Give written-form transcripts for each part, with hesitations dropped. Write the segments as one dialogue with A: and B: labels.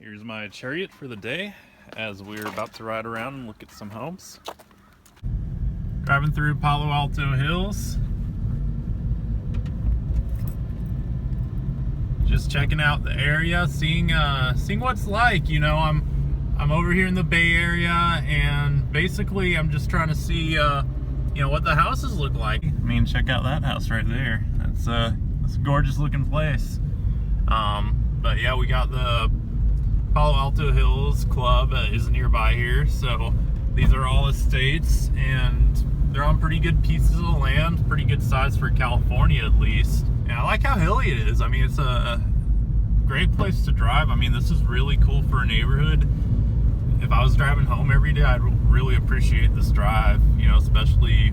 A: Here's my chariot for the day as we're about to ride around and look at some homes. Driving through Palo Alto Hills. Just checking out the area, seeing what's like. You know, I'm over here in the Bay Area, and basically I'm just trying to see you know, what the houses look like. I mean, check out that house right there. That's a gorgeous looking place. But yeah, we got the Palo Alto Hills Club is nearby here, so these are all estates, and they're on pretty good pieces of land, pretty good size for California at least. And I like how hilly it is. I mean, it's a great place to drive. I mean, this is really cool for a neighborhood. If I was driving home every day, I'd really appreciate this drive, you know, especially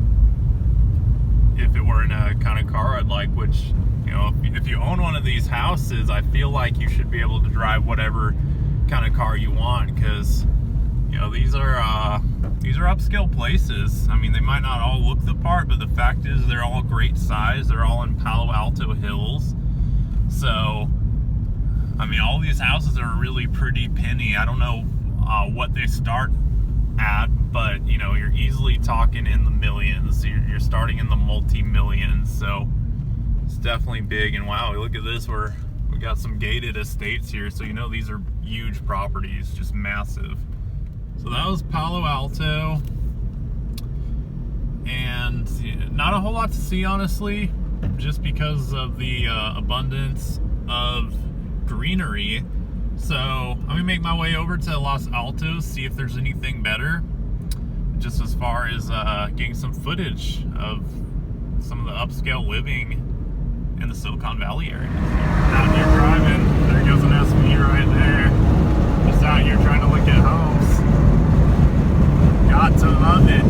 A: if it were in a kind of car I'd like, which, you know, if you own one of these houses, I feel like you should be able to drive whatever kind of car you want, because, you know, these are upscale places. I mean, they might not all look the part, but the fact is they're all great size. They're all in Palo Alto Hills. So, I mean, all these houses are really pretty penny. I don't know what they start at, but, you know, you're easily talking in the millions. You're starting in the multi-millions, so it's definitely big. And wow, look at this, we got some gated estates here, so you know these are huge properties, just massive. So that was Palo Alto, and not a whole lot to see, honestly, just because of the abundance of greenery. So I'm gonna make my way over to Los Altos, see if there's anything better, just as far as getting some footage of some of the upscale living in the Silicon Valley area. Out here driving, there goes an SV right there. Just out here trying to look at homes. Got to love it.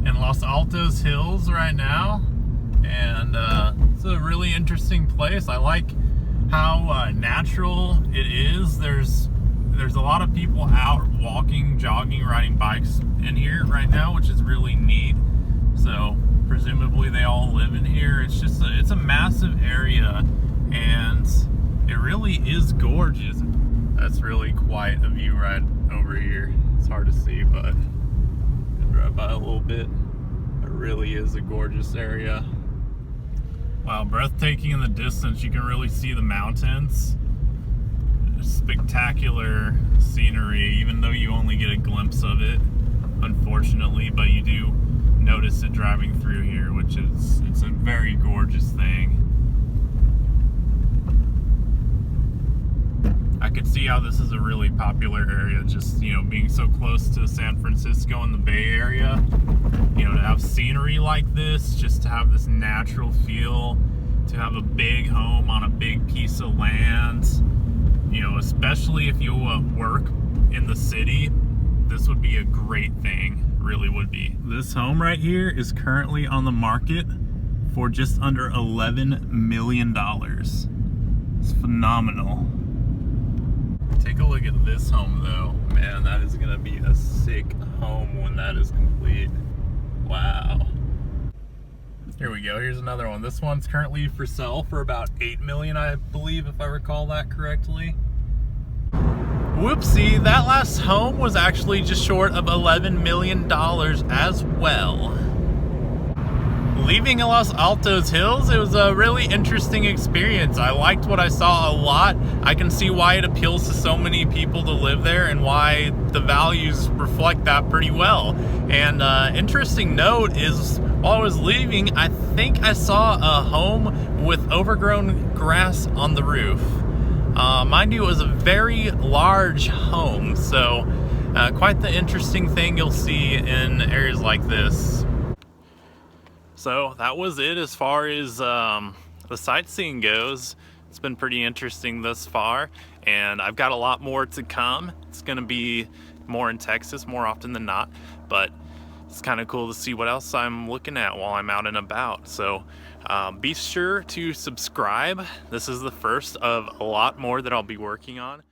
A: In Los Altos Hills right now, and it's a really interesting place. I like how natural it is. There's a lot of people out walking, jogging, riding bikes in here right now, which is really neat. So presumably they all live in here. It's just it's a massive area, and it really is gorgeous. That's really quite a view right over here. It's hard to see, but I'll drive by a little bit. It really is a gorgeous area. Wow, breathtaking in the distance. You can really see the mountains. Spectacular scenery, even though you only get a glimpse of it, unfortunately, but you do notice it driving through here, which is, it's a very gorgeous thing. I could see how this is a really popular area, just, you know, being so close to San Francisco and the Bay Area, you know, to have scenery like this, just to have this natural feel, to have a big home on a big piece of land, you know, especially if you work in the city, this would be a great thing. Really would be. This home right here is currently on the market for just under $11 million. It's phenomenal. Take a look at this home though. Man, that is gonna be a sick home when that is complete. Wow. Here we go, here's another one. This one's currently for sale for about $8 million, I believe, if I recall that correctly. Whoopsie, that last home was actually just short of $11 million as well. Leaving Los Altos Hills, it was a really interesting experience. I liked what I saw a lot. I can see why it appeals to so many people to live there, and why the values reflect that pretty well. And interesting note is, while I was leaving, I think I saw a home with overgrown grass on the roof. Mind you, it was a very large home, so quite the interesting thing you'll see in areas like this. So that was it as far as the sightseeing goes. It's been pretty interesting thus far, and I've got a lot more to come. It's gonna be more in Texas more often than not, but it's kind of cool to see what else I'm looking at while I'm out and about. So be sure to subscribe. This is the first of a lot more that I'll be working on.